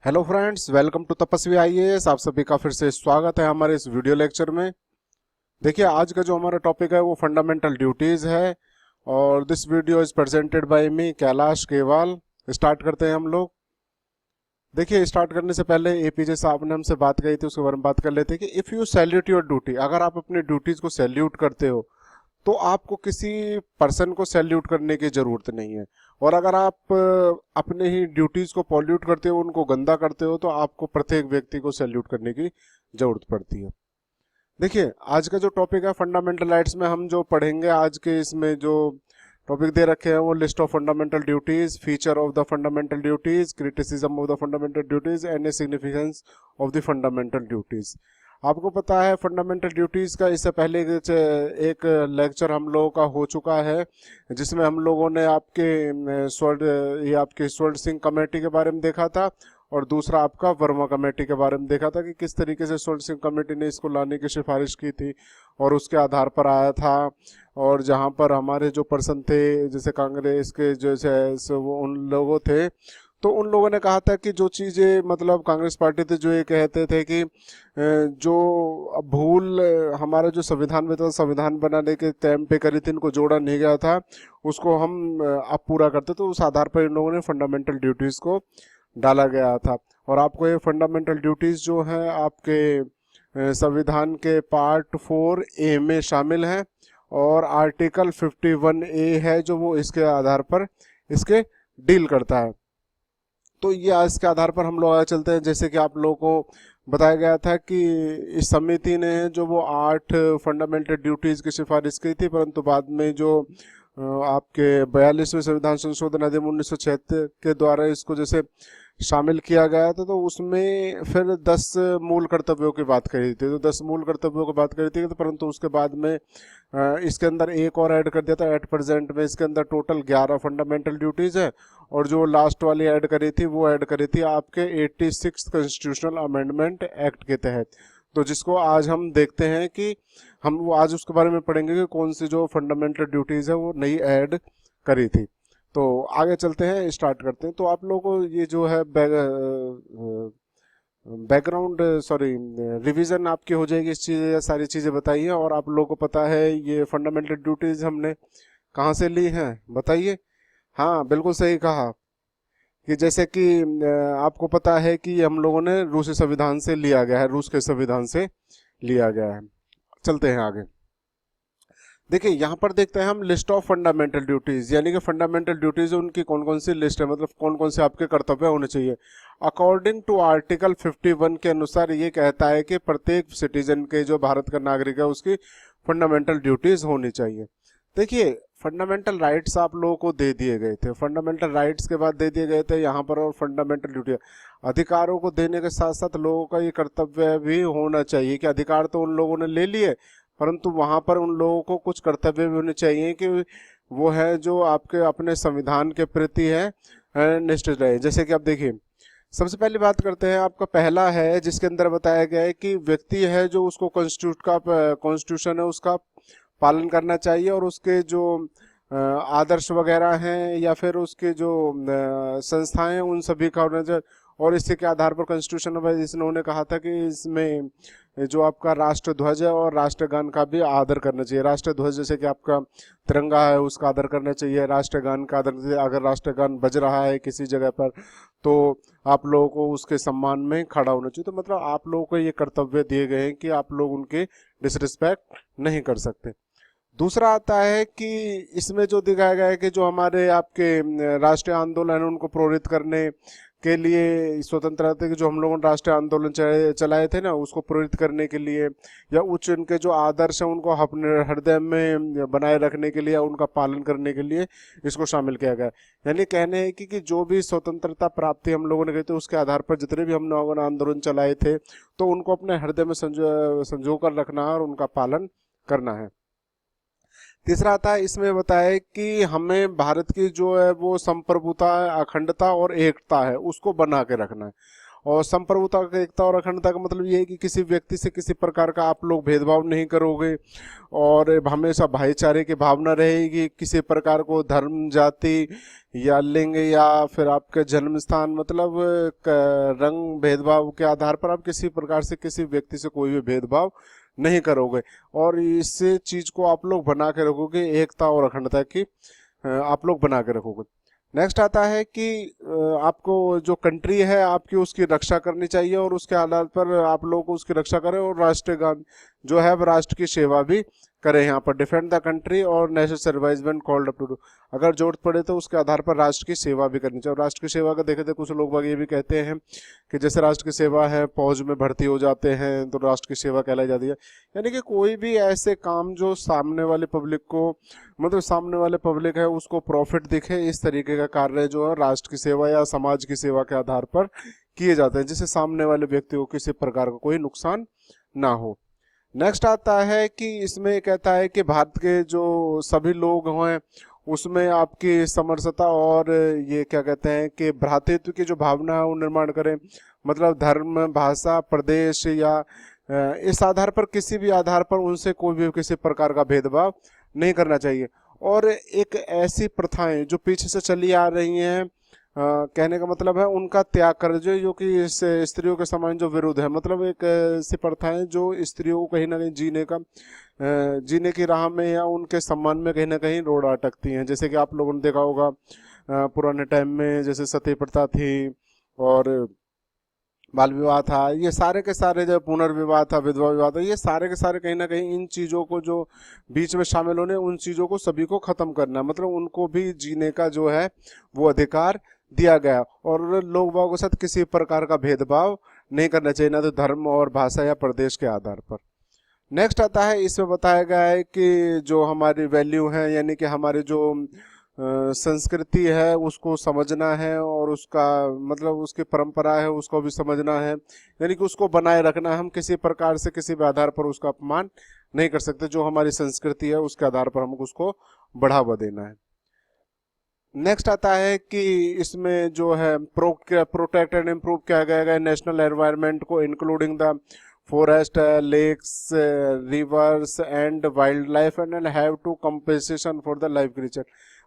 Hello friends, welcome to तपस्वी IAS. आप सभी का फिर से स्वागत है हमारे इस वीडियो लेक्चर में। देखिए, आज का जो हमारा टॉपिक है वो फंडामेंटल ड्यूटीज है और this video is presented by me Kailash Kewal. Start करते हैं हम लोग। देखिए, स्टार्ट करने से पहले एपीजे साहब ने हमसे बात कही थी, उसके बारे में बात कर लेते हैं कि if you salute your duty, अगर आप अपनी ड्यूटीज को सैल्यूट करते हो तो आपको किसी पर्सन को सैल्यूट करने की जरूरत नहीं है। और अगर आप अपने ही ड्यूटीज को पॉल्यूट करते हो, उनको गंदा करते हो, तो आपको प्रत्येक व्यक्ति को सैल्यूट करने की जरूरत पड़ती है। देखिए, आज का जो टॉपिक है फंडामेंटल राइट्स में हम जो पढ़ेंगे, आज के इसमें जो टॉपिक दे रखे हैं वो list of fundamental duties, feature of the fundamental duties, criticism of the fundamental duties and A significance of the fundamental duties. आपको पता है फंडामेंटल ड्यूटीज का इससे पहले एक लेक्चर हम लोगों का हो चुका है, जिसमें हम लोगों ने आपके स्वर्ण सिंह कमेटी के बारे में देखा था और दूसरा आपका वर्मा कमेटी के बारे में देखा था कि किस तरीके से स्वर्ण सिंह कमेटी ने इसको लाने की सिफारिश की थी और उसके आधार पर आया था। और जहां पर हमारे जो पर्सन थे, जैसे कांग्रेस के जैसे वो उन लोगों थे, तो उन लोगों ने कहा था कि जो चीज़ें मतलब कांग्रेस पार्टी थे जो ये कहते थे कि जो भूल हमारा जो संविधान में था, संविधान बनाने के टाइम पे करी थी, इनको जोड़ा नहीं गया था, उसको हम अब पूरा करते, तो उस आधार पर इन लोगों ने फंडामेंटल ड्यूटीज़ को डाला गया था। और आपको ये फंडामेंटल ड्यूटीज़ जो है आपके संविधान के पार्ट 4A में शामिल है और आर्टिकल 51A है जो वो इसके आधार पर इसके डील करता है। तो ये इसके आधार पर हम लोग आगे चलते हैं। जैसे कि आप लोगों को बताया गया था कि इस समिति ने जो वो 8 फंडामेंटल ड्यूटीज की सिफारिश की थी, परंतु बाद में जो आपके 42वें संविधान संशोधन अधिनियम 1976 के द्वारा इसको जैसे शामिल किया गया था, तो उसमें फिर 10 मूल कर्तव्यों की बात करी थी। तो 10 मूल कर्तव्यों की बात करी थी, तो परंतु उसके बाद में इसके अंदर एक और ऐड कर दिया था। एट प्रेजेंट में इसके अंदर टोटल 11 फंडामेंटल ड्यूटीज है और जो लास्ट वाली ऐड करी थी वो ऐड करी थी आपके 86 कॉन्स्टिट्यूशनल अमेंडमेंट एक्ट के तहत। तो जिसको आज हम देखते हैं कि हम वो आज उसके बारे में पढ़ेंगे कि कौन सी जो फंडामेंटल ड्यूटीज है वो नई ऐड करी थी। तो आगे चलते हैं, स्टार्ट करते हैं। तो आप लोगों को ये जो है बैकग्राउंड सॉरी रिवीजन आपकी हो जाएगी, इस चीज़ सारी चीज़ें बताइए। और आप लोगों को पता है ये फंडामेंटल ड्यूटीज हमने कहाँ से ली हैं, बताइए। हाँ, बिल्कुल सही कहा कि जैसे कि आपको पता है कि हम लोगों ने रूसी संविधान से लिया गया है, रूस के संविधान से लिया गया है। चलते हैं आगे। देखिए, यहाँ पर देखते हैं हम लिस्ट ऑफ फंडामेंटल ड्यूटीज, यानी कि फंडामेंटल ड्यूटीज उनकी कौन कौन सी लिस्ट है, मतलब कौन कौन से आपके कर्तव्य होने चाहिए। अकॉर्डिंग टू आर्टिकल 51 के अनुसार ये कहता है कि प्रत्येक सिटीजन के जो भारत का नागरिक है उसकी फंडामेंटल ड्यूटीज होनी चाहिए। देखिए, फंडामेंटल राइट्स आप लोगों को दे दिए गए थे, फंडामेंटल राइट्स के बाद दे दिए गए थे यहाँ पर, और फंडामेंटल ड्यूटी अधिकारों को देने के साथ साथ लोगों का ये कर्तव्य भी होना चाहिए कि अधिकार तो उन लोगों ने ले लिए, परंतु वहां पर उन लोगों को कुछ कर्तव्य भी होने चाहिए कि वो है जो आपके अपने संविधान के प्रति है निष्ठ रहे। जैसे कि आप देखिए, सबसे पहली बात करते हैं, आपका पहला है जिसके अंदर बताया गया है कि व्यक्ति है जो उसको कॉन्स्टिट्यूशन है उसका पालन करना चाहिए, और उसके जो आदर्श वगैरह हैं या फिर उसके जो संस्थाएं हैं उन सभी का होना चाहिए। और इसी के आधार पर कॉन्स्टिट्यूशन में इन्होंने कहा था कि इसमें जो आपका राष्ट्र ध्वज है और राष्ट्रगान का भी आदर करना चाहिए। राष्ट्र ध्वज जैसे कि आपका तिरंगा है उसका आदर करना चाहिए, राष्ट्रगान का आदर करना चाहिए। अगर राष्ट्रगान बज रहा है किसी जगह पर तो आप लोगों को उसके सम्मान में खड़ा होना चाहिए। तो मतलब आप लोगों को ये कर्तव्य दिए गए हैं कि आप लोग उनके डिसरिस्पेक्ट नहीं कर सकते। दूसरा आता है कि इसमें जो दिखाया गया है कि जो हमारे आपके राष्ट्रीय आंदोलन है उनको प्रेरित करने के लिए, स्वतंत्रता के जो हम लोगों ने राष्ट्रीय आंदोलन चलाए थे ना, उसको प्रेरित करने के लिए या उच्च उनके जो आदर्श हैं उनको अपने हृदय में बनाए रखने के लिए या उनका पालन करने के लिए इसको शामिल किया गया। यानी कहने है कि जो भी स्वतंत्रता प्राप्ति हम लोगों ने की थी उसके आधार पर जितने भी हम लोगों ने आंदोलन चलाए थे तो उनको अपने हृदय में संजो कर रखना है और उनका पालन करना है। तीसरा आता है, इसमें बताया कि हमें भारत की जो है वो संप्रभुता, अखंडता और एकता है उसको बना के रखना है। और संप्रभुता, एकता और अखंडता का मतलब ये है कि किसी व्यक्ति से किसी प्रकार का आप लोग भेदभाव नहीं करोगे और हमेशा भाईचारे की भावना रहेगी। किसी प्रकार को धर्म, जाति या लिंग या फिर आपके जन्म स्थान, मतलब रंग भेदभाव के आधार पर आप किसी प्रकार से किसी व्यक्ति से कोई भी भेदभाव नहीं करोगे और इस चीज को आप लोग बना के रखोगे, एकता और अखंडता की आप लोग बना के रखोगे। नेक्स्ट आता है कि आपको जो कंट्री है आपकी उसकी रक्षा करनी चाहिए और उसके आधार पर आप लोग उसकी रक्षा करें और राष्ट्रीय गान जो है वो राष्ट्र की सेवा भी करें। यहाँ पर डिफेंड द कंट्री और national service when called up to do, अगर जरूरत पड़े तो उसके आधार पर राष्ट्र की सेवा भी करनी चाहिए। और राष्ट्र की सेवा का देखे थे कुछ लोग बाग ये भी कहते हैं कि जैसे राष्ट्र की सेवा है, फौज में भर्ती हो जाते हैं तो राष्ट्र की सेवा कहलाई जाती है। यानी कि कोई भी ऐसे काम जो सामने वाले पब्लिक को, मतलब सामने वाले पब्लिक है उसको प्रॉफिट दिखे, इस तरीके का कार्य जो है राष्ट्र की सेवा या समाज की सेवा के आधार पर किए जाते हैं, जिससे सामने वाले व्यक्ति को किसी प्रकार का कोई नुकसान ना हो। नेक्स्ट आता है कि इसमें कहता है कि भारत के जो सभी लोग हैं उसमें आपकी समरसता और ये क्या कहते हैं कि भ्रातृत्व की जो भावना है वो निर्माण करें। मतलब धर्म, भाषा, प्रदेश या इस आधार पर, किसी भी आधार पर उनसे कोई भी किसी प्रकार का भेदभाव नहीं करना चाहिए। और एक ऐसी प्रथाएं जो पीछे से चली आ रही हैं, कहने का मतलब है उनका त्याग कर जो कि इस स्त्रियों के समान जो विरुद्ध है। मतलब एक ऐसी प्रथाएं जो स्त्रियों को कहीं ना कहीं जीने की राह में या उनके सम्मान में कहीं ना कहीं रोड़ अटकती हैं। जैसे कि आप लोगों ने देखा होगा पुराने टाइम में जैसे सती प्रथा थी और बाल विवाह था, ये सारे के सारे, जो पुनर्विवाह था, विधवा विवाह था, ये सारे के सारे कहीं ना कहीं इन चीज़ों को जो बीच में शामिल होने, उन चीज़ों को सभी को ख़त्म करना, मतलब उनको भी जीने का जो है वो अधिकार दिया गया और लोग बागों के साथ किसी प्रकार का भेदभाव नहीं करना चाहिए, ना तो धर्म और भाषा या प्रदेश के आधार पर। नेक्स्ट आता है, इसमें बताया गया है कि जो हमारी वैल्यू है, यानी कि हमारी जो संस्कृति है उसको समझना है और उसका मतलब उसकी परंपरा है उसको भी समझना है, यानी कि उसको बनाए रखना है। हम किसी प्रकार से किसी भी आधार पर उसका अपमान नहीं कर सकते। जो हमारी संस्कृति है उसके आधार पर हमको उसको बढ़ावा देना है। नेक्स्ट आता है कि इसमें जो है प्रोटेक्ट एंड इम्प्रूव किया गया है नेशनल एनवायरनमेंट को, including the forest, lakes, rivers and wild life and have to compensation for the life creature.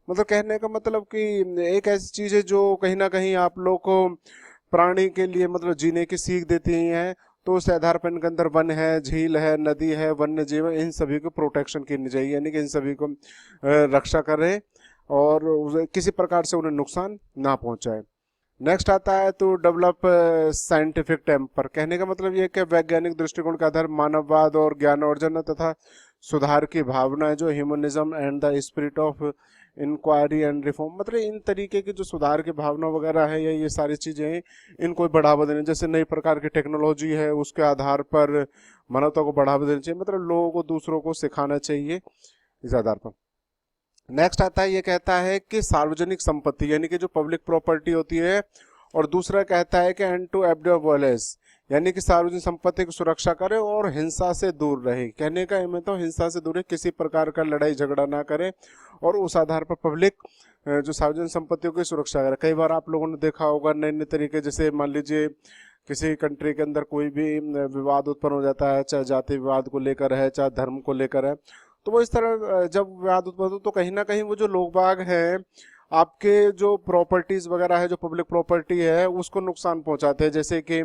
मतलब कहने का मतलब कि एक ऐसी चीज़ है जो कहीं ना कहीं आप लोग को प्राणी के लिए मतलब जीने की सीख देती हैं। तो उस आधार पर इनके अंदर वन है, झील है, नदी है, वन्य जीव है, इन सभी को प्रोटेक्शन करनी चाहिए, यानी कि इन सभी को रक्षा करें और किसी प्रकार से उन्हें नुकसान ना पहुंचाए। नेक्स्ट आता है तो डेवलप साइंटिफिक टेम्पर। कहने का मतलब ये कि वैज्ञानिक दृष्टिकोण के आधार मानववाद और ज्ञान अर्जन तथा सुधार की भावना है, जो humanism and the spirit of inquiry and reform. मतलब इन तरीके की जो सुधार की भावना वगैरह है या ये सारी चीज़ें हैं, इनको बढ़ावा देना, जैसे नई प्रकार की टेक्नोलॉजी है उसके आधार पर मानवता को बढ़ावा देना चाहिए, मतलब लोगों को दूसरों को सिखाना चाहिए इस आधार पर। नेक्स्ट आता है, ये कहता है कि सार्वजनिक संपत्ति यानी कि जो पब्लिक प्रॉपर्टी होती है, और दूसरा कहता है कि एंड टू एबडर वायलेंस, यानी कि सार्वजनिक संपत्ति की सुरक्षा करे और हिंसा से दूर रहे। कहने का मैं तो हिंसा से दूर है, किसी प्रकार का लड़ाई झगड़ा ना करे और उस आधार पर पब्लिक जो सार्वजनिक संपत्तियों की सुरक्षा करे। कई बार आप लोगों ने देखा होगा नए नए तरीके, जैसे मान लीजिए किसी कंट्री के अंदर कोई भी विवाद उत्पन्न हो जाता है, चाहे जाति विवाद को लेकर है, चाहे धर्म को लेकर है, तो वो इस तरह जब विवाद उत्पन्न हो तो कहीं ना कहीं वो जो लोग बाग हैं आपके जो प्रॉपर्टीज वगैरह है, जो पब्लिक प्रॉपर्टी है, उसको नुकसान पहुंचाते हैं। जैसे कि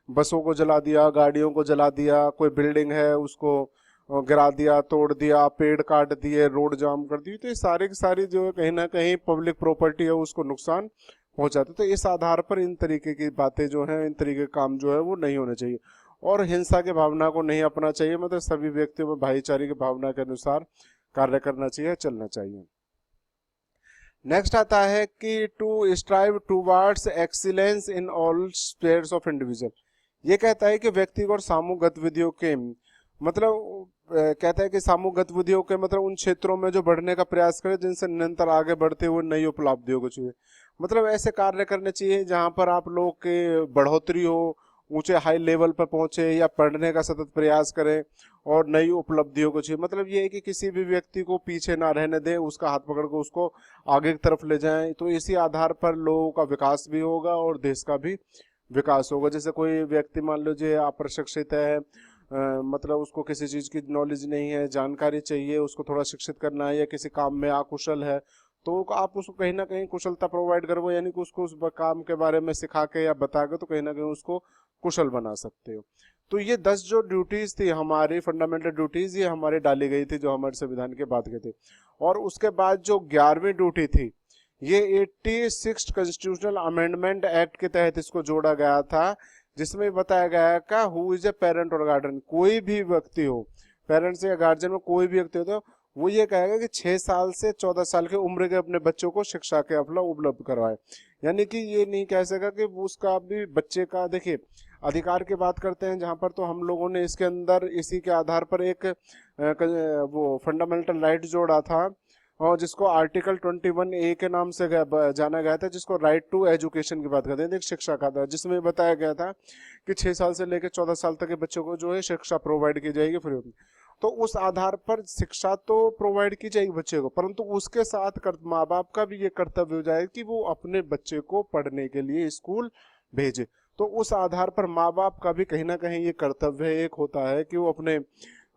बसों को जला दिया, गाड़ियों को जला दिया, कोई बिल्डिंग है उसको गिरा दिया, तोड़ दिया, पेड़ काट दिए, रोड जाम कर दी, तो ये सारी की सारी जो है कहीं ना कहीं पब्लिक प्रॉपर्टी है उसको नुकसान पहुंचाते। तो इस आधार पर इन तरीके की बातें जो है, इन तरीके के काम जो है वो नहीं होने चाहिए और हिंसा की भावना को नहीं अपना चाहिए। मतलब सभी व्यक्तियों में भाईचारे की भावना के अनुसार कार्य करना चाहिए, चलना चाहिए। नेक्स्ट आता है कि to strive towards excellence in all spheres of individual. ये कहता है कि व्यक्तिगत और सामूहिक गतिविधियों के मतलब कहता है कि सामूहिक गतिविधियों के मतलब उन क्षेत्रों में जो बढ़ने का प्रयास करे जिनसे निरंतर आगे बढ़ते हुए नई उपलब्धियों को चाहिए। मतलब ऐसे कार्य करने चाहिए जहाँ पर आप लोग के बढ़ोतरी हो, ऊंचे हाई लेवल पर पहुंचे या पढ़ने का सतत प्रयास करें और नई उपलब्धियों को चाहिए। मतलब ये है कि किसी भी व्यक्ति को पीछे ना रहने दें, उसका हाथ पकड़ कर उसको आगे की तरफ ले जाएं, तो इसी आधार पर लोगों का विकास भी होगा और देश का भी विकास होगा। जैसे कोई व्यक्ति मान लीजिए अप्रशिक्षित है, मतलब उसको किसी चीज़ की नॉलेज नहीं है, जानकारी चाहिए, उसको थोड़ा शिक्षित करना है, या किसी काम में अकुशल है, तो आप उसको कहीं ना कहीं कुशलता प्रोवाइड करो, यानी कि उसको उस काम के बारे में सिखा के या बता के तो कहीं ना कहीं उसको कुशल बना सकते हो। तो ये 10 जो ड्यूटीज थी हमारी फंडामेंटल ड्यूटीज, ये हमारी डाली गई थी जो हमारे संविधान के बाद के थे। और उसके बाद जो 11वीं ड्यूटी थी, ये 86 कॉन्स्टिट्यूशनल अमेंडमेंट एक्ट के तहत इसको जोड़ा गया था, जिसमें बताया गया है का हु इज ए पेरेंट और गार्जियन, कोई भी व्यक्ति हो, पेरेंट्स या गार्जियन में कोई भी व्यक्ति हो, तो वो ये कहेगा कि 6 साल से 14 साल के उम्र के अपने बच्चों को शिक्षा के अफला उपलब्ध करवाए। यानी कि ये नहीं कह सका कि वो उसका भी बच्चे का, देखिए अधिकार की बात करते हैं जहां पर, तो हम लोगों ने इसके अंदर इसी के आधार पर एक वो फंडामेंटल राइट जोड़ा था, और जिसको आर्टिकल 21A के नाम से जाना गया था, जिसको राइट टू एजुकेशन की बात करते हैं, शिक्षा का था, जिसमें बताया गया था कि 6 साल से लेकर 14 साल तक के बच्चों को जो है शिक्षा प्रोवाइड की जाएगी फ्री में। तो उस आधार पर शिक्षा तो प्रोवाइड की जाएगी बच्चे को, परंतु उसके साथ माँ बाप का भी ये कर्तव्य हो जाए कि वो अपने बच्चे को पढ़ने के लिए स्कूल भेजे। तो उस आधार पर माँ बाप का भी कहीं ना कहीं ये कर्तव्य एक होता है कि वो अपने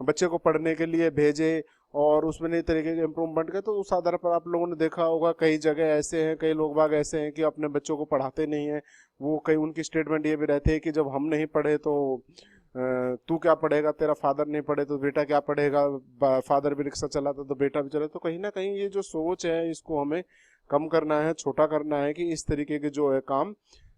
बच्चे को पढ़ने के लिए भेजे और उसमें नई तरीके के इम्प्रूवमेंट के। तो उस आधार पर आप लोगों ने देखा होगा कई जगह ऐसे हैं, कई लोग बाग ऐसे हैं कि अपने बच्चों को पढ़ाते नहीं हैं। वो कई उनकी स्टेटमेंट ये भी रहती है कि जब हम नहीं पढ़े तो तू क्या पढ़ेगा, तेरा फादर नहीं पढ़े तो बेटा क्या पढ़ेगा, फादर भी रिक्शा चलाता तो बेटा भी चला। तो कहीं ना कहीं ये जो सोच है इसको हमें कम करना है, छोटा करना है, कि इस तरीके के जो है काम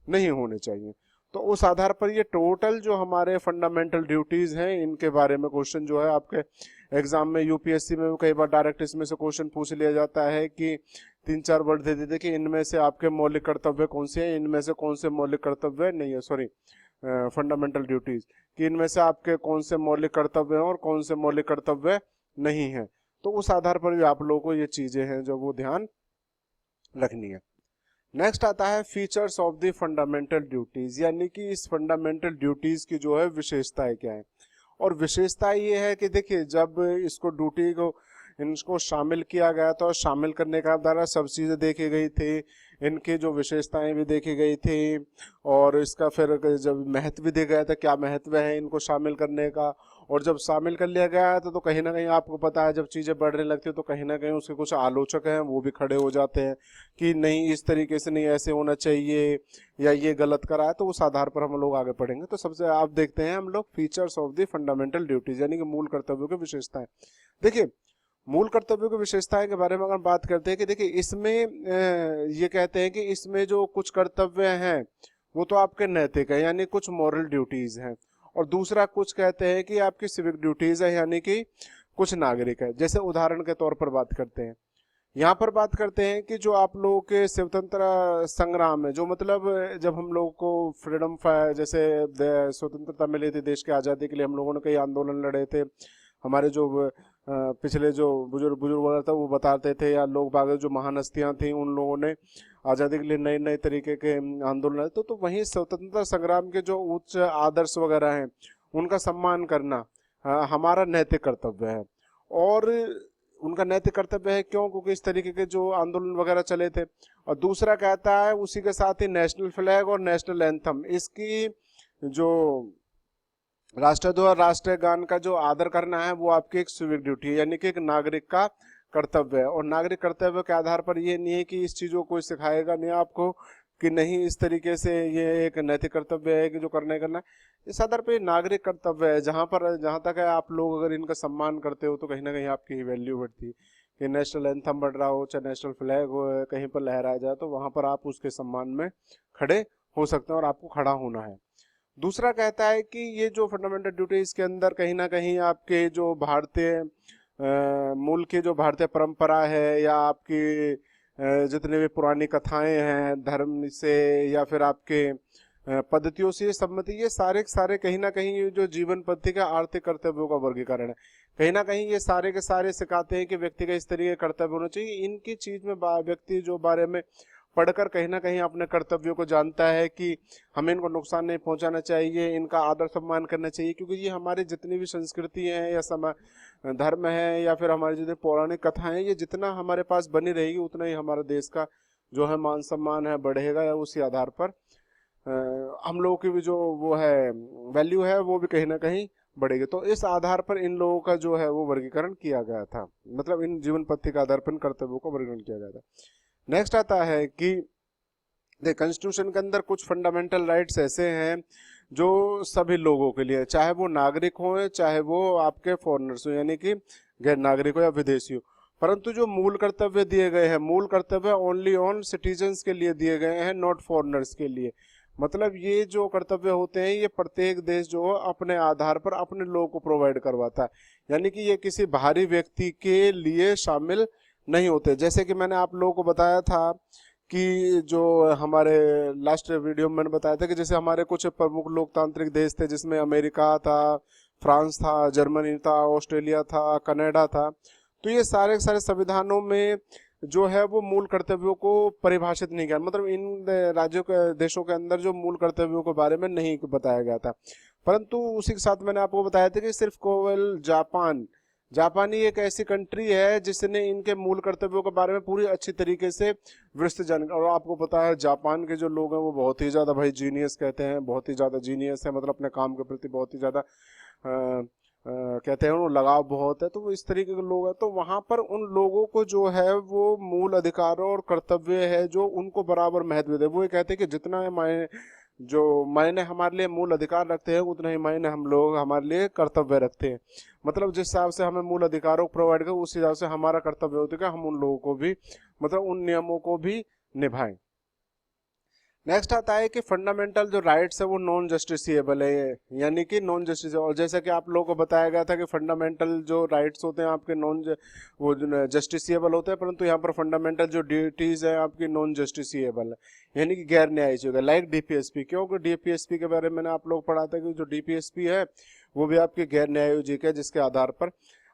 नहीं होने चाहिए। तो उस आधार पर ये टोटल जो हमारे फंडामेंटल ड्यूटीज हैं इनके बारे में क्वेश्चन जो है आपके एग्जाम में, यूपीएससी में कई बार डायरेक्ट इसमें से क्वेश्चन पूछ लिया जाता है कि 3-4 वर्ड दे देते कि इनमें से आपके मौलिक कर्तव्य कौन से हैं, इनमें से कौन से मौलिक कर्तव्य नहीं है, सॉरी फंडामेंटल ड्यूटीज, कि इनमें से आपके कौन से मौलिक कर्तव्य हैं और कौन से मौलिक कर्तव्य नहीं है। तो उस आधार पर भी आप लोगों को ये चीजें हैं जो वो ध्यान रखनी है। नेक्स्ट आता है features of the fundamental duties, यानी कि इस फंडामेंटल ड्यूटीज की जो है विशेषताएं क्या है। और विशेषता ये है कि देखिए जब इसको ड्यूटी को इनको शामिल किया गया था और शामिल करने का द्वारा सब चीज़ें देखी गई थी, इनकी जो विशेषताएं भी देखी गई थी, और इसका फिर जब महत्व भी देखा गया था क्या महत्व है इनको शामिल करने का। और जब शामिल कर लिया गया तो कहीं ना कहीं आपको पता है जब चीज़ें बढ़ने लगती है तो कहीं ना कहीं उसके कुछ आलोचक हैं वो भी खड़े हो जाते हैं कि नहीं इस तरीके से नहीं, ऐसे होना चाहिए, या ये गलत करा है। तो उस आधार पर हम लोग आगे पढ़ेंगे। तो सबसे आप देखते हैं हम लोग features of the fundamental duties, यानी कि मूल कर्तव्यों की विशेषताएं। देखिए मूल कर्तव्यों की विशेषताएं के बारे में अगर बात करते हैं कि देखिए इसमें ये कहते हैं कि इसमें जो कुछ कर्तव्य हैं वो तो आपके नैतिक है, यानी कुछ मॉरल ड्यूटीज हैं, और दूसरा कुछ कहते हैं कि आपकी सिविक ड्यूटीज है, यानी कि कुछ नागरिक है। जैसे उदाहरण के तौर पर बात करते हैं, यहाँ पर बात करते हैं कि जो आप लोगों के स्वतंत्रता संग्राम है, जो मतलब जब हम लोगों को फ्रीडम फायर, जैसे स्वतंत्रता मिली थी देश की आज़ादी के लिए, हम लोगों ने कई आंदोलन लड़े थे। हमारे जो पिछले जो बुजुर्ग वगैरह था वो बताते थे, या लोग बाग जो महान हस्तियाँ थी उन लोगों ने आज़ादी के लिए नए नए तरीके के आंदोलन। तो वहीं स्वतंत्रता संग्राम के जो उच्च आदर्श वगैरह हैं उनका सम्मान करना हमारा नैतिक कर्तव्य है। और उनका नैतिक कर्तव्य है क्यों, क्योंकि इस तरीके के जो आंदोलन वगैरह चले थे। और दूसरा कहता है उसी के साथ ही नेशनल फ्लैग और नेशनल एंथम, इसकी जो राष्ट्रध्वज और राष्ट्रीय गान का जो आदर करना है वो आपकी एक सिविक ड्यूटी है, यानी कि एक नागरिक का कर्तव्य है। और नागरिक कर्तव्य के आधार पर ये नहीं है कि इस चीज़ों को सिखाएगा नहीं आपको कि नहीं इस तरीके से ये एक नैतिक कर्तव्य है कि जो करना है। इस आधार पर नागरिक कर्तव्य है, जहाँ तक है आप लोग अगर इनका सम्मान करते हो तो कहीं ना कहीं आपकी वैल्यू बढ़ती है। कि नेशनल एंथम बढ़ रहा हो चाहे नेशनल फ्लैग हो कहीं पर लहराया जाए तो वहाँ पर आप उसके सम्मान में खड़े हो सकते हैं और आपको खड़ा होना है। दूसरा कहता है कि ये जो फंडामेंटल ड्यूटी इसके अंदर कहीं ना कहीं आपके जो भारतीय मूल की जो भारतीय परंपरा है, या आपकी जितने भी पुरानी कथाएं हैं धर्म से या फिर आपके पद्धतियों से सम्मति, ये सारे के सारे कहीं ना कहीं ये जो जीवन पद्धति का आर्थिक कर्तव्यों का वर्गीकरण है। कहीं ना कहीं ये सारे के सारे सिखाते हैं कि व्यक्ति का इस तरीके का कर्तव्य होना चाहिए। इनकी चीज में व्यक्ति जो बारे में पढ़कर कहीं ना कहीं अपने कर्तव्यों को जानता है कि हमें इनको नुकसान नहीं पहुंचाना चाहिए, इनका आदर सम्मान करना चाहिए, क्योंकि ये हमारी जितनी भी संस्कृति है या धर्म है या फिर हमारी जितनी पौराणिक कथाएं हैं, ये जितना हमारे पास बनी रहेगी उतना ही हमारे देश का जो है मान सम्मान है बढ़ेगा, या उसी आधार पर हम लोगों की भी जो वो है वैल्यू है वो भी कहीं ना कहीं बढ़ेगी। तो इस आधार पर इन लोगों का जो है वो वर्गीकरण किया गया था, मतलब इन जीवन पद्धति के आधार पर इन कर्तव्यों का वर्गीकरण किया गया था। नेक्स्ट आता है कि कॉन्स्टिट्यूशन के अंदर कुछ फंडामेंटल राइट्स ऐसे हैं जो सभी लोगों के लिए, चाहे वो नागरिक हो चाहे वो आपके फॉरेनर्स हो, यानी कि गैर नागरिक हो या विदेशी हो, परंतु जो मूल कर्तव्य दिए गए हैं, मूल कर्तव्य ओनली ऑन सिटीजन्स के लिए दिए गए हैं, नॉट फॉरेनर्स के लिए। मतलब ये जो कर्तव्य होते हैं ये प्रत्येक देश जो अपने आधार पर अपने लोगों को प्रोवाइड करवाता है, यानी कि ये किसी बाहरी व्यक्ति के लिए शामिल नहीं होते। जैसे कि मैंने आप लोगों को बताया था कि जो हमारे लास्ट वीडियो में मैंने बताया था कि जैसे हमारे कुछ प्रमुख लोकतांत्रिक देश थे, जिसमें अमेरिका था, फ्रांस था, जर्मनी था, ऑस्ट्रेलिया था, कनाडा था। तो ये सारे के सारे संविधानों में जो है वो मूल कर्तव्यों को परिभाषित नहीं किया, मतलब इन राज्यों के देशों के अंदर जो मूल कर्तव्यों के बारे में नहीं बताया गया था। परंतु उसी के साथ मैंने आपको बताया था कि सिर्फ केवल जापानी एक ऐसी कंट्री है जिसने इनके मूल कर्तव्यों के बारे में पूरी अच्छी तरीके से विस्तृत जानकारी। और आपको पता है जापान के जो लोग हैं वो बहुत ही ज़्यादा भाई जीनियस कहते हैं, बहुत ही ज़्यादा जीनियस है, मतलब अपने काम के प्रति बहुत ही ज़्यादा कहते हैं उन्हें लगाव बहुत है। तो वो इस तरीके के लोग हैं, तो वहाँ पर उन लोगों को जो है वो मूल अधिकारों और कर्तव्य है जो उनको बराबर महत्व दे। वो ये कहते हैं कि जितना मायने हमारे लिए मूल अधिकार रखते हैं उतना ही मायने हम लोग हमारे लिए कर्तव्य रखते हैं। मतलब जिस हिसाब से हमें मूल अधिकारों को प्रोवाइड करें उस हिसाब से हमारा कर्तव्य होता है कि हम उन लोगों को भी, मतलब उन नियमों को भी निभाएं। नेक्स्ट आता है कि फंडामेंटल जो राइट्स है वो नॉन जस्टिसिएबल है, यानी कि नॉन जस्टिसिएबल। और जैसा कि आप लोगों को बताया गया था कि फंडामेंटल जो राइट्स होते हैं आपके वो जस्टिसिएबल होते हैं, परंतु यहाँ पर फंडामेंटल जो ड्यूटीज है आपकी नॉन जस्टिसिएबल है, यानी कि गैर न्यायिक है। लाइक डीपीएसपी, क्योंकि डीपीएसपी के बारे में मैंने आप लोग पढ़ा था कि जो डीपीएसपी है वो भी आपके गैर न्यायोजिक है, जिसके आधार पर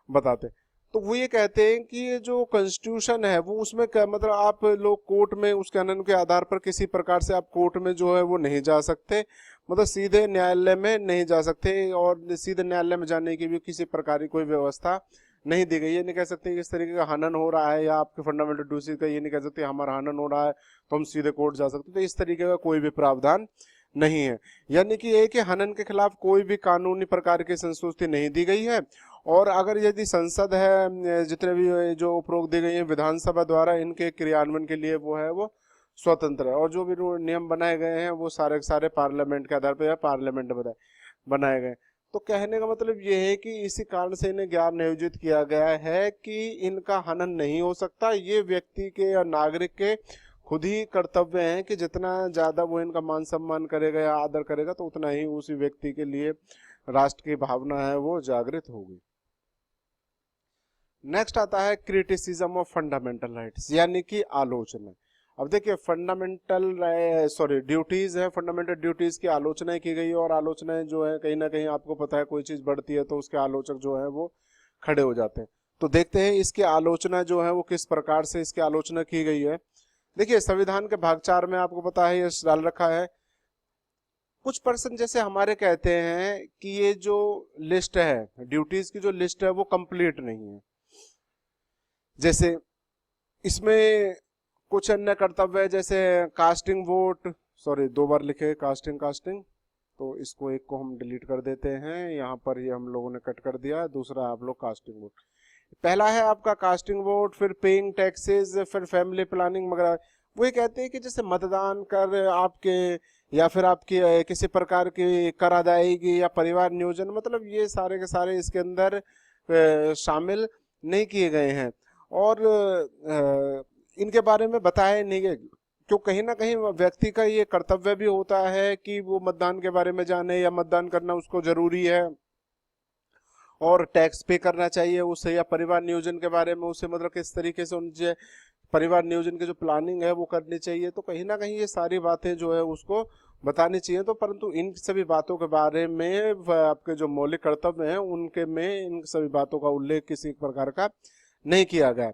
बताते हैं। तो वो ये कहते हैं कि ये जो कॉन्स्टिट्यूशन है वो उसमें क्या, मतलब आप लोग कोर्ट में उस कानून के आधार पर किसी प्रकार से आप कोर्ट में जो है वो नहीं जा सकते, मतलब सीधे न्यायालय में नहीं जा सकते, और सीधे न्यायालय में जाने की भी किसी प्रकार की कोई व्यवस्था नहीं दी गई। ये नहीं कह सकते कि इस तरीके का हनन हो रहा है या आपके फंडामेंटल ड्यूटीज का, ये नहीं कह सकते हमारा हनन हो रहा है तो हम सीधे कोर्ट जा सकते, तो इस तरीके का कोई भी प्रावधान नहीं है। यानी कि एक हनन के खिलाफ कोई भी कानूनी प्रकार की संस्तुति नहीं दी गई है। और अगर यदि संसद है, जितने भी जो उपरोक्त दी गई है विधानसभा द्वारा, इनके क्रियान्वयन के लिए वो है वो स्वतंत्र है। और जो भी नियम बनाए गए हैं वो सारे के सारे पार्लियामेंट के आधार पर या पार्लियामेंट बनाए गए। तो कहने का मतलब ये है कि इसी कारण से इन्हें ज्ञान नियोजित किया गया है कि इनका हनन नहीं हो सकता। ये व्यक्ति के या नागरिक के खुद ही कर्तव्य है कि जितना ज्यादा वो इनका मान सम्मान करेगा या आदर करेगा तो उतना ही उसी व्यक्ति के लिए राष्ट्र की भावना है वो जागृत होगी। नेक्स्ट आता है क्रिटिसिज्म ऑफ फंडामेंटल राइट्स, यानी कि आलोचना। अब देखिए ड्यूटीज है, फंडामेंटल ड्यूटीज की आलोचना की गई, और आलोचनाएं जो है कहीं ना कहीं आपको पता है कोई चीज बढ़ती है तो उसके आलोचक जो है वो खड़े हो जाते हैं। तो देखते हैं इसकी आलोचना जो है वो किस प्रकार से इसकी आलोचना की गई है। देखिए संविधान के भाग 4 में आपको पता है ये डाल रखा है। कुछ पर्सन जैसे हमारे कहते हैं कि ये जो लिस्ट है, ड्यूटीज की जो लिस्ट है वो कंप्लीट नहीं है। जैसे इसमें कुछ अन्य कर्तव्य है, जैसे कास्टिंग वोट, सॉरी 2 बार लिखे कास्टिंग, तो इसको एक को हम डिलीट कर देते हैं, यहाँ पर ये हम लोगों ने कट कर दिया। दूसरा आप लोग कास्टिंग वोट, पहला है आपका कास्टिंग वोट, फिर पेइंग टैक्सेस, फिर फैमिली प्लानिंग वगैरह। वो ये कहते हैं कि जैसे मतदान कर आपके या फिर आपकी किसी प्रकार की कर अदायगी या परिवार नियोजन, मतलब ये सारे के सारे इसके अंदर शामिल नहीं किए गए हैं। और इनके बारे में बताया नहीं गया, क्यों कहीं ना कहीं व्यक्ति का ये कर्तव्य भी होता है कि वो मतदान के बारे में जाने, या मतदान करना उसको जरूरी है और टैक्स पे करना चाहिए उसे, या परिवार नियोजन के बारे में उसे, मतलब किस तरीके से उनसे परिवार नियोजन की जो प्लानिंग है वो करनी चाहिए। तो कहीं ना कहीं ये सारी बातें जो है उसको बतानी चाहिए। तो परंतु इन सभी बातों के बारे में आपके जो मौलिक कर्तव्य हैं उनके में इन सभी बातों का उल्लेख किसी प्रकार का नहीं किया गया।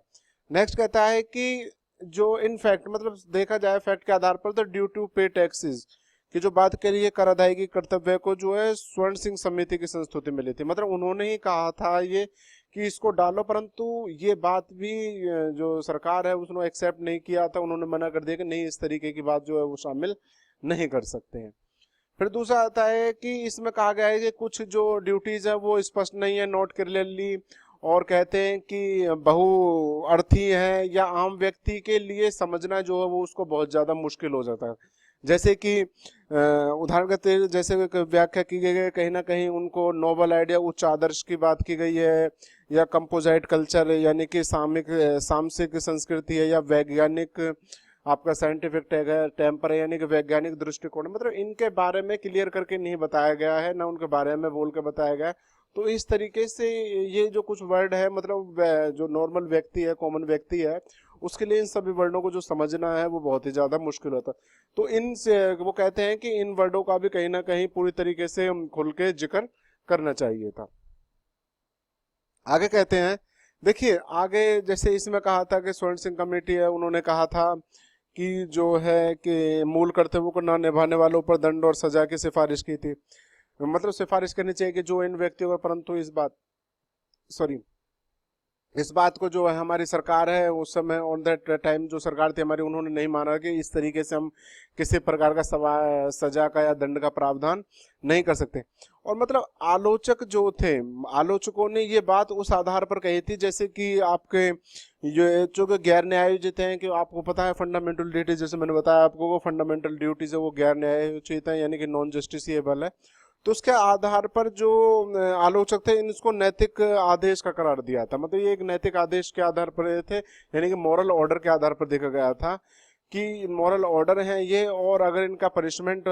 नेक्स्ट कहता है कि जो इन फैक्ट, मतलब देखा जाए फैक्ट के आधार पर, तो ड्यू टू पे टैक्सेस की जो बात करिए कर अदायगी कर्तव्य को जो है स्वर्ण सिंह समिति की संस्तुति मिली थी, मतलब उन्होंने ही कहा था ये कि इसको डालो, परंतु ये बात भी जो सरकार है उसने एक्सेप्ट नहीं किया था, उन्होंने मना कर दिया कि नहीं इस तरीके की बात जो है वो शामिल नहीं कर सकते हैं। फिर दूसरा आता है कि इसमें कहा गया है कि कुछ जो ड्यूटीज है वो स्पष्ट नहीं है, नॉट क्लियरली, और कहते हैं कि बहुअर्थी है या आम व्यक्ति के लिए समझना जो है वो उसको बहुत ज्यादा मुश्किल हो जाता है। जैसे कि उदाहरण के तौर जैसे व्याख्या की गई है, कहीं ना कहीं उनको नोबल आइडिया, उच्च आदर्श की बात की गई है, या कंपोजाइट कल्चर यानी कि सामसिक संस्कृति है, या वैज्ञानिक आपका साइंटिफिक टैग है, टेम्पर है यानी कि वैज्ञानिक दृष्टिकोण, मतलब इनके बारे में क्लियर करके नहीं बताया गया है, ना उनके बारे में बोल के बताया गया है। तो इस तरीके से ये जो कुछ वर्ड है, मतलब जो नॉर्मल व्यक्ति है, कॉमन व्यक्ति है, उसके लिए इन सभी वर्डों को जो समझना है वो बहुत ही ज्यादा मुश्किल होता है। तो इन से वो कहते हैं कि इन वर्डों का भी कहीं ना कहीं पूरी तरीके से खुल के जिक्र करना चाहिए था। आगे कहते हैं, देखिए आगे जैसे इसमें कहा था कि स्वर्ण सिंह कमेटी है, उन्होंने कहा था कि जो है कि मूल कर्तव्यों को न निभाने वालों पर दंड और सजा की सिफारिश की थी। मतलब सिफारिश करनी चाहिए कि जो इन व्यक्तियों पर, परंतु इस बात सॉरी इस बात को जो है हमारी सरकार है उस समय ऑन दैट टाइम जो सरकार थी हमारी, उन्होंने नहीं माना कि इस तरीके से हम किसी प्रकार का सजा का या दंड का प्रावधान नहीं कर सकते। और मतलब आलोचक जो थे, आलोचकों ने ये बात उस आधार पर कही थी, जैसे कि आपके ये जो गैर न्यायोचित हैं, कि आपको पता है फंडामेंटल ड्यूटीज, जैसे मैंने बताया आपको, वो फंडामेंटल ड्यूटीज है वो गैर न्यायोचित है यानी कि नॉन जस्टिसिएबल है। तो उसके आधार पर जो आलोचक थे इनको नैतिक आदेश का करार दिया था, मतलब ये एक नैतिक आदेश के आधार पर थे, यानी कि मॉरल ऑर्डर के आधार पर देखा गया था कि मॉरल ऑर्डर है ये, और अगर इनका पनिशमेंट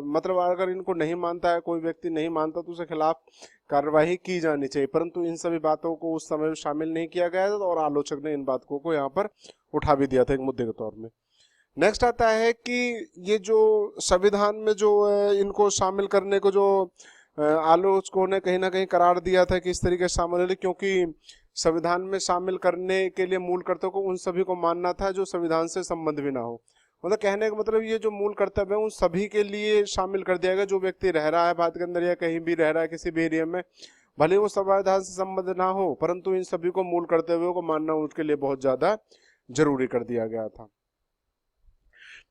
मतलब अगर इनको नहीं मानता है, कोई व्यक्ति नहीं मानता तो उसके खिलाफ कार्रवाई की जानी चाहिए। परंतु इन सभी बातों को उस समय शामिल नहीं किया गया था, और आलोचक ने इन बातों को यहाँ पर उठा भी दिया था एक मुद्दे के तौर में। नेक्स्ट आता है कि ये जो संविधान में जो इनको शामिल करने को जो आलोचकों ने कहीं ना कहीं करार दिया था कि इस तरीके से शामिल है, क्योंकि संविधान में शामिल करने के लिए मूल कर्तव्य को उन सभी को मानना था जो संविधान से संबंध भी ना हो। मतलब कहने का मतलब ये जो मूल कर्तव्य है उन सभी के लिए शामिल कर दिया गया, जो व्यक्ति रह रहा है भारत के अंदर या कहीं भी रह रहा है किसी भी एरिया में, भले वो संविधान से संबंध ना हो, परंतु इन सभी को मूल कर्तव्यों को मानना उसके लिए बहुत ज्यादा जरूरी कर दिया गया था।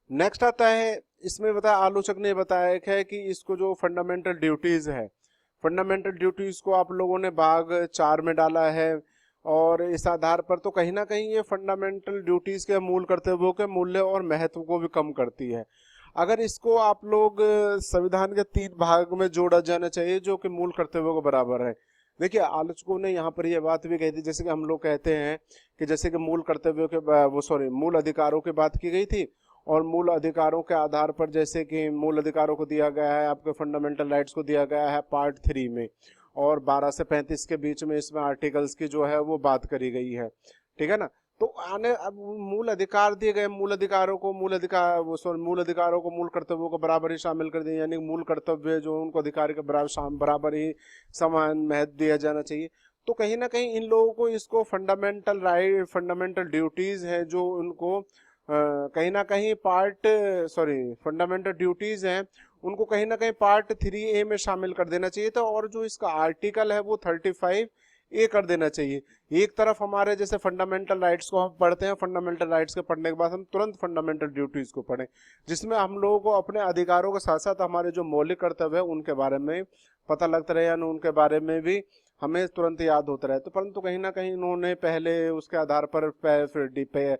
नेक्स्ट आता है, इसमें बताया आलोचक ने बताया है कि इसको जो फंडामेंटल ड्यूटीज है, फंडामेंटल ड्यूटीज को आप लोगों ने भाग 4 में डाला है, और इस आधार पर तो कहीं ना कहीं ये फंडामेंटल ड्यूटीज के मूल कर्तव्यों के मूल्य और महत्व को भी कम करती है। अगर इसको आप लोग संविधान के 3 भाग में जोड़ा जाना चाहिए जो कि मूल कर्तव्यों के बराबर है। देखिए आलोचकों ने यहाँ पर यह बात भी कही थी, जैसे कि हम लोग कहते हैं कि जैसे कि मूल कर्तव्यों के वो सॉरी मूल अधिकारों की बात की गई थी, और मूल अधिकारों के आधार पर जैसे कि मूल अधिकारों को दिया गया है, आपके फंडामेंटल राइट्स को दिया गया है पार्ट 3 में, और 12 से 35 के बीच में इसमें आर्टिकल्स की जो है वो बात करी गई है, ठीक है ना। तो आने अब मूल अधिकार दिए गए, मूल अधिकारों को मूल अधिकारों को मूल कर्तव्यों को बराबर ही शामिल कर दिया, यानी मूल कर्तव्य जो उनको अधिकार के बराबर ही समान महत्व दिया जाना चाहिए। तो कहीं ना कहीं इन लोगों को इसको फंडामेंटल राइट, फंडामेंटल ड्यूटीज है जो उनको कहीं ना कहीं फंडामेंटल ड्यूटीज हैं उनको कहीं ना कहीं पार्ट 3A में शामिल कर देना चाहिए था, और जो इसका आर्टिकल है वो 35A कर देना चाहिए। एक तरफ हमारे जैसे फंडामेंटल राइट्स को हम पढ़ते हैं, फंडामेंटल राइट्स के पढ़ने के बाद हम तुरंत फंडामेंटल ड्यूटीज को पढ़ें, जिसमें हम लोगों को अपने अधिकारों के साथ साथ हमारे जो मौलिक कर्तव्य है उनके बारे में पता लगता रहे, यानी उनके बारे में भी हमें तुरंत याद होता रहे। तो परंतु कहीं ना कहीं इन्होंने पहले उसके आधार पर फिर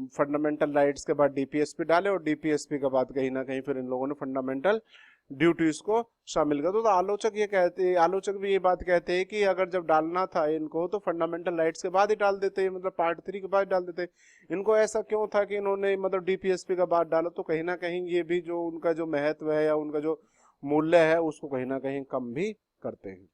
फंडामेंटल राइट्स के बाद डीपीएसपी डाले, और डीपीएसपी के बाद कहीं ना कहीं फिर इन लोगों ने फंडामेंटल ड्यूटीज को शामिल कर। तो आलोचक भी ये बात कहते हैं कि अगर जब डालना था इनको तो फंडामेंटल राइट्स के बाद ही डाल देते, मतलब पार्ट 3 के बाद डाल देते। इनको ऐसा क्यों था कि इन्होंने मतलब डीपीएसपी का बाद डाला, तो कहीं ना कहीं ये भी जो उनका जो महत्व है या उनका जो मूल्य है उसको कहीं ना कहीं कम भी करते हैं।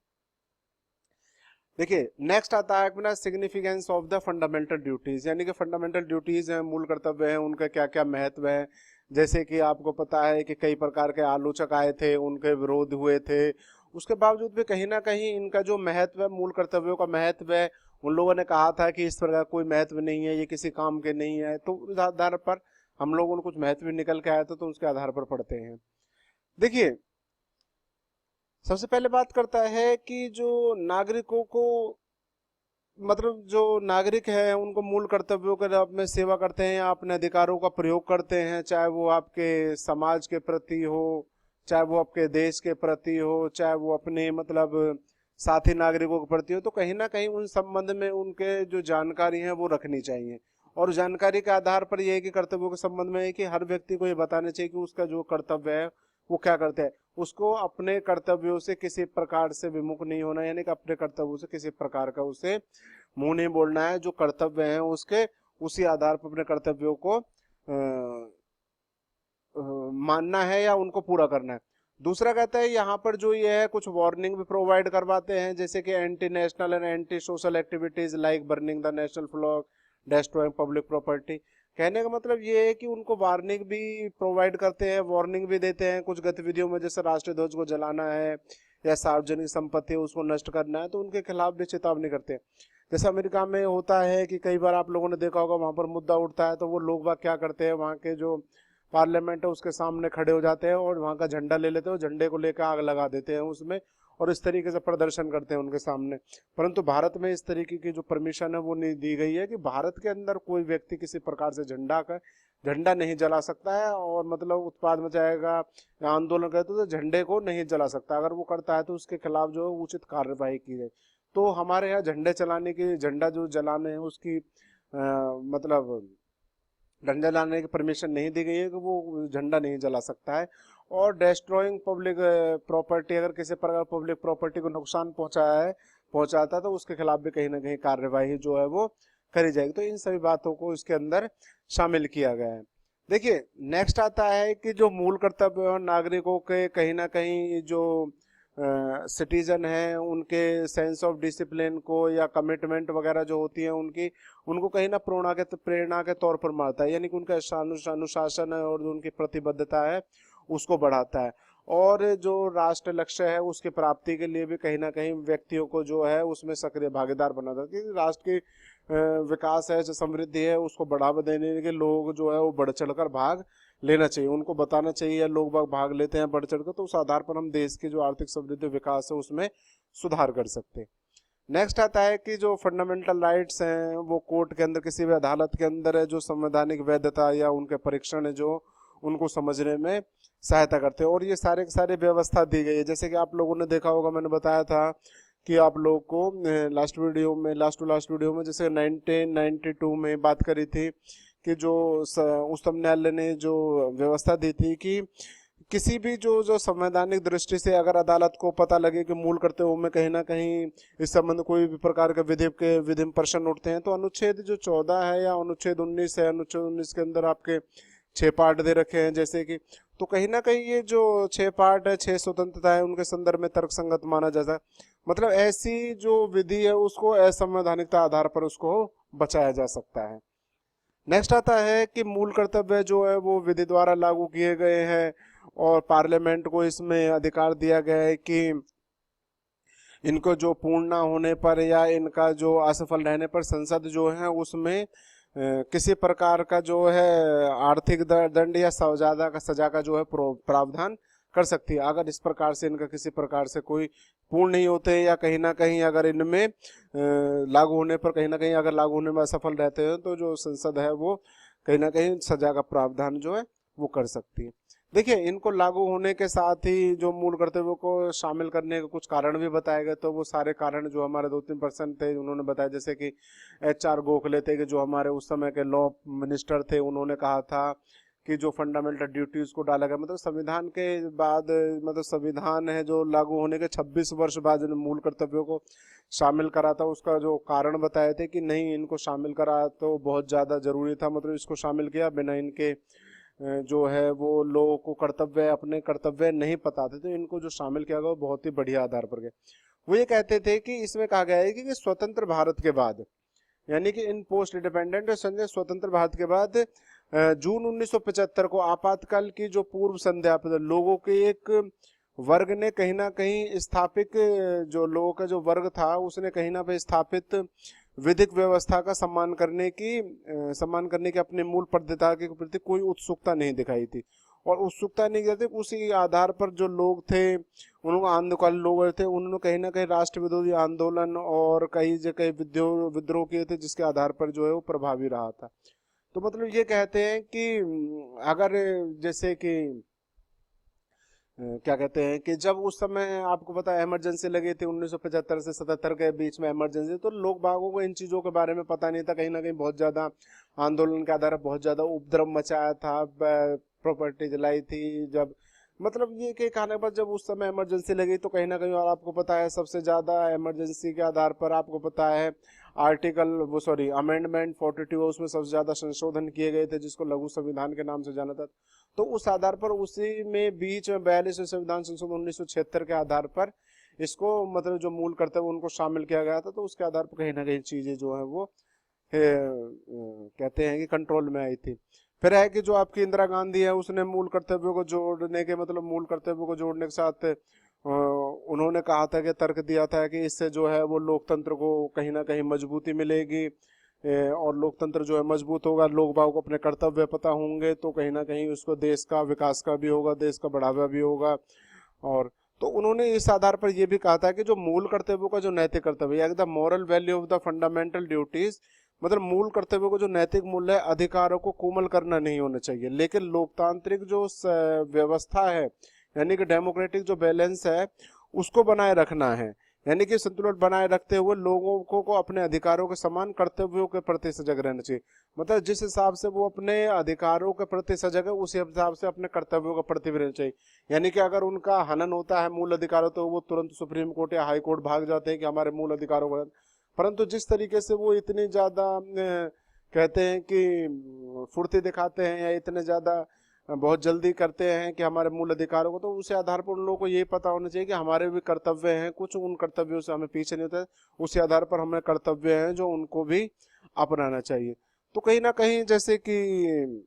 देखिए नेक्स्ट आता है अपना significance of the fundamental duties, यानी कि फंडामेंटल ड्यूटीज हैं, मूल कर्तव्य हैं, उनका क्या क्या महत्व है। जैसे कि आपको पता है कि कई प्रकार के आलोचक आए थे, उनके विरोध हुए थे, उसके बावजूद भी कहीं ना कहीं इनका जो महत्व है, मूल कर्तव्यों का महत्व है, उन लोगों ने कहा था कि इस प्रकार कोई महत्व नहीं है, ये किसी काम के नहीं है। तो उस आधार पर हम लोगों ने कुछ महत्व निकल के आया था, तो उसके आधार पर पढ़ते हैं। देखिए सबसे पहले बात करता है कि जो नागरिकों को मतलब जो नागरिक है उनको मूल कर्तव्यों के रूप में सेवा करते हैं या अपने अधिकारों का प्रयोग करते हैं, चाहे वो आपके समाज के प्रति हो, चाहे वो आपके देश के प्रति हो, चाहे वो अपने मतलब साथी नागरिकों के प्रति हो, तो कहीं ना कहीं उन संबंध में उनके जो जानकारी है वो रखनी चाहिए। और जानकारी के आधार पर यह है कि कर्तव्यों के संबंध में है कि हर व्यक्ति को ये बताना चाहिए कि उसका जो कर्तव्य है वो क्या करते हैं। उसको अपने कर्तव्यों से किसी प्रकार से विमुख नहीं होना, यानी कि अपने कर्तव्यों से किसी प्रकार का उसे मुंह नहीं बोलना है। जो कर्तव्य है उसके उसी आधार पर अपने कर्तव्यों को मानना है या उनको पूरा करना है। दूसरा कहता है यहाँ पर जो ये है कुछ वार्निंग भी प्रोवाइड करवाते हैं, जैसे कि anti national and anti social activities like burning the national flag, destroying public property. कहने का मतलब ये है कि उनको वार्निंग भी प्रोवाइड करते हैं, वार्निंग भी देते हैं कुछ गतिविधियों में, जैसे राष्ट्रीय ध्वज को जलाना है या सार्वजनिक संपत्ति है उसको नष्ट करना है, तो उनके खिलाफ भी चेतावनी करते हैं। जैसे अमेरिका में होता है कि कई बार आप लोगों ने देखा होगा वहां पर मुद्दा उठता है तो वो लोग बाग क्या करते हैं, वहां के जो पार्लियामेंट है उसके सामने खड़े हो जाते हैं और वहां का झंडा ले लेते हैं, झंडे को लेकर आग लगा देते हैं उसमें, और इस तरीके से प्रदर्शन करते हैं उनके सामने। परंतु भारत में इस तरीके की जो परमिशन है वो नहीं दी गई है कि भारत के अंदर कोई व्यक्ति किसी प्रकार से झंडा नहीं जला सकता है, और मतलब उत्पाद मचाएगा या आंदोलन करे तो झंडे को नहीं जला सकता। अगर वो करता है तो उसके खिलाफ जो है उचित कार्यवाही की जाए। तो हमारे यहाँ झंडे चलाने की, झंडा जो जलाने हैं उसकी मतलब झंडा जलाने की परमिशन नहीं दी गई है कि वो झंडा नहीं जला सकता है। और डिस्ट्रॉइंग पब्लिक प्रॉपर्टी, अगर किसी प्रकार पब्लिक प्रॉपर्टी को नुकसान पहुंचाता है तो उसके खिलाफ भी कहीं ना कहीं कार्यवाही जो है वो करी जाएगी। तो इन सभी बातों को इसके अंदर शामिल किया गया है। देखिए नेक्स्ट आता है कि जो मूल कर्तव्य और नागरिकों के कहीं ना कहीं जो सिटीजन हैं उनके सेंस ऑफ डिसिप्लिन को या कमिटमेंट वगैरह जो होती है उनकी, उनको कहीं ना प्रेरणा के तौर पर मारता है, यानी कि उनका अनुशासन है और जो उनकी प्रतिबद्धता है उसको बढ़ाता है। और जो राष्ट्र लक्ष्य है उसकी प्राप्ति के लिए भी कहीं ना कहीं व्यक्तियों को जो है उसमें सक्रिय भागीदार बनाता है, क्योंकि राष्ट्र की विकास है, जो समृद्धि है उसको बढ़ावा देने के लोग जो है वो बढ़ चढ़कर भाग लेना चाहिए, उनको बताना चाहिए, या लोग भाग लेते हैं बढ़ चढ़कर, तो उस आधार पर हम देश की जो आर्थिक समृद्धि विकास है उसमें सुधार कर सकते हैं। नेक्स्ट आता है कि जो फंडामेंटल राइट्स हैं वो कोर्ट के अंदर, किसी भी अदालत के अंदर है, जो संवैधानिक वैधता या उनके परीक्षण है जो उनको समझने में सहायता करते हैं। और ये सारे के सारे व्यवस्था दी गई है, जैसे कि आप लोगों ने देखा होगा, मैंने बताया था कि आप लोगों को लास्ट वीडियो में जैसे 1992 में बात करी थी कि जो उच्चतम न्यायालय ने जो व्यवस्था दी थी कि किसी भी जो संवैधानिक दृष्टि से अगर अदालत को पता लगे कि मूल कर्तव्यों में कहीं ना कहीं इस संबंध कोई भी प्रकार के विधि प्रश्न उठते हैं, तो अनुच्छेद जो 14 है या अनुच्छेद 19 है, अनुच्छेद 19 के अंदर आपके 6 पार्ट दे रखे हैं जैसे कि, तो कहीं ना कहीं ये जो 6 पार्ट है, 6 स्वतंत्रता है, उनके संदर्भ में तर्कसंगत माना जाता, मतलब ऐसी जो विधि है उसको असंवैधानिकता आधार पर उसको बचाया जा सकता है। नेक्स्ट आता है कि मूल कर्तव्य जो है वो विधि द्वारा लागू किए गए हैं और पार्लियामेंट को इसमें अधिकार दिया गया है कि इनको जो पूर्ण ना होने पर या इनका जो असफल रहने पर संसद जो है उसमें किसी प्रकार का जो है आर्थिक दंड या सजा का जो है प्रावधान कर सकती है, अगर इस प्रकार से इनका किसी प्रकार से कोई पूर्ण नहीं होते या कहीं ना कहीं अगर इनमें लागू होने पर कहीं ना कहीं अगर लागू होने में असफल रहते हैं तो जो संसद है वो कहीं ना कहीं सजा का प्रावधान जो है वो कर सकती है। देखिए इनको लागू होने के साथ ही जो मूल कर्तव्यों को शामिल करने के कुछ कारण भी बताए गए, तो वो सारे कारण जो हमारे 2-3% थे उन्होंने बताया, जैसे कि HR गोखले थे कि जो हमारे उस समय के लॉ मिनिस्टर थे, उन्होंने कहा था कि जो फंडामेंटल ड्यूटीज को डाला गया, मतलब संविधान के बाद, मतलब संविधान है जो लागू होने के 26 वर्ष बाद जो मूल कर्तव्यों को शामिल करा था, उसका जो कारण बताए थे कि नहीं इनको शामिल करा तो बहुत ज़्यादा जरूरी था, मतलब इसको शामिल किया बिना इनके जो है वो लोगों को अपने कर्तव्य नहीं पता थे, तो इनको जो शामिल किया गया वो बहुत ही बढ़िया आधार पर गया। वो ये कहते थे कि इसमें कहा गया है कि स्वतंत्र भारत के बाद, यानी कि इन पोस्ट इंडिपेंडेंट संजय स्वतंत्र भारत के बाद जून 1975 को आपातकाल की जो पूर्व संध्या पर लोगों के एक वर्ग ने कहीं ना कहीं स्थापित, जो लोगों का जो वर्ग था उसने कहीं ना कहीं स्थापित विधिक व्यवस्था का सम्मान करने की अपने मूल पद्धति के प्रति कोई उत्सुकता नहीं दिखाई थी। और उत्सुकता नहीं कहते, उसी आधार पर जो लोग थे, उनको आंदोलन लोग थे, उन्होंने कहीं ना कहीं राष्ट्र विरोधी आंदोलन और कई जगह विद्रोह किए थे, जिसके आधार पर जो है वो प्रभावी रहा था। तो मतलब ये कहते हैं कि अगर जैसे कि क्या कहते हैं कि जब उस समय आपको पता है इमरजेंसी लगी थी 1975 से 77 के बीच में इमरजेंसी, तो लोग बागों को इन चीज़ों के बारे में पता नहीं था, कहीं ना कहीं बहुत ज़्यादा आंदोलन के आधार पर बहुत ज़्यादा उपद्रव मचाया था, प्रॉपर्टी जलाई थी। जब मतलब ये कि कहने पर जब उस समय इमरजेंसी लगी तो कहीं ना कहीं, और आपको पता है सबसे ज़्यादा इमरजेंसी के आधार पर आपको पता है आर्टिकल वो सॉरी अमेंडमेंट 42, उसमें सबसे ज़्यादा संशोधन किए गए थे, जिसको लघु संविधान के नाम से जाना था। तो उस आधार पर उसी में बीच में 42वें संविधान संशोधन 1976 के आधार पर इसको मतलब जो मूल कर्तव्य उनको शामिल किया गया था। तो उसके आधार पर कहीं ना कहीं चीज़ें जो है वो कहते हैं कि कंट्रोल में आई थी। फिर है कि जो आपकी इंदिरा गांधी है, उसने मूल कर्तव्यों को जोड़ने के मतलब मूल कर्तव्यों को जोड़ने के साथ उन्होंने कहा था कि तर्क दिया था कि इससे जो है वो लोकतंत्र को कहीं ना कहीं मजबूती मिलेगी, और लोकतंत्र जो है मजबूत होगा, लोग बाग को अपने कर्तव्य पता होंगे, तो कहीं ना कहीं उसको देश का विकास का भी होगा, देश का बढ़ावा भी होगा। और तो उन्होंने इस आधार पर यह भी कहा था कि जो मूल कर्तव्यों का जो नैतिक कर्तव्य है, the moral value of the fundamental duties, मतलब मूल कर्तव्यों को जो नैतिक मूल्य है, अधिकारों को कोमल करना नहीं होना चाहिए, लेकिन लोकतांत्रिक जो व्यवस्था है, यानी कि डेमोक्रेटिक जो बैलेंस है, उसको बनाए रखना है। यानी कि संतुलन बनाए रखते हुए लोगों को अपने अधिकारों के समान कर्तव्यों के प्रति सजग रहना चाहिए। मतलब जिस हिसाब से वो अपने अधिकारों के प्रति सजग है, उसी हिसाब से अपने कर्तव्यों के प्रति भी रहना चाहिए। यानी कि अगर उनका हनन होता है मूल अधिकारों, तो वो तुरंत सुप्रीम कोर्ट या हाई कोर्ट भाग जाते हैं कि हमारे मूल अधिकारों को। परंतु जिस तरीके से वो इतनी ज्यादा कहते हैं कि फुर्ती दिखाते हैं, या इतने ज्यादा बहुत जल्दी करते हैं कि हमारे मूल अधिकारों को, तो उस आधार पर उन लोगों को ये पता होना चाहिए कि हमारे भी कर्तव्य हैं कुछ, उन कर्तव्यों से हमें पीछे नहीं होता, उसी आधार पर हमें कर्तव्य हैं जो उनको भी अपनाना चाहिए। तो कहीं ना कहीं जैसे कि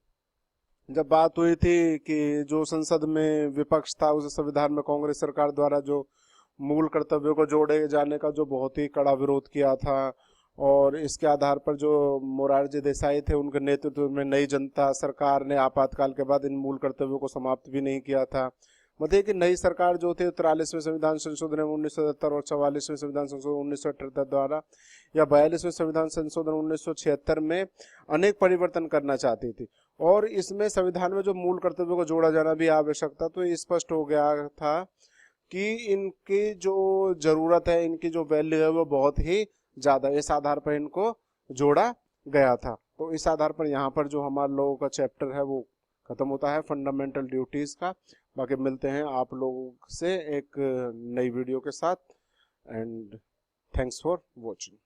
जब बात हुई थी कि जो संसद में विपक्ष था, उस संविधान में कांग्रेस सरकार द्वारा जो मूल कर्तव्यों को जोड़े जाने का जो बहुत ही कड़ा विरोध किया था, और इसके आधार पर जो मोरारजी देसाई थे, उनके नेतृत्व में नई जनता सरकार ने आपातकाल के बाद इन मूल कर्तव्यों को समाप्त भी नहीं किया था। मतलब कि नई सरकार जो थी 43वें संविधान संशोधन 1977 और 44वें संविधान संशोधन 1978 द्वारा, या 42वें संविधान संशोधन 1976 में अनेक परिवर्तन करना चाहती थी, और इसमें संविधान में जो मूल कर्तव्यों को जोड़ा जाना भी आवश्यक था। तो ये स्पष्ट हो गया था कि इनकी जो जरूरत है, इनकी जो वैल्यू है, वो बहुत ही ज्यादा, इस आधार पर इनको जोड़ा गया था। तो इस आधार पर यहाँ पर जो हमारे लोगों का चैप्टर है वो खत्म होता है फंडामेंटल ड्यूटीज का। बाकी मिलते हैं आप लोगों से एक नई वीडियो के साथ, एंड थैंक्स फॉर वॉचिंग।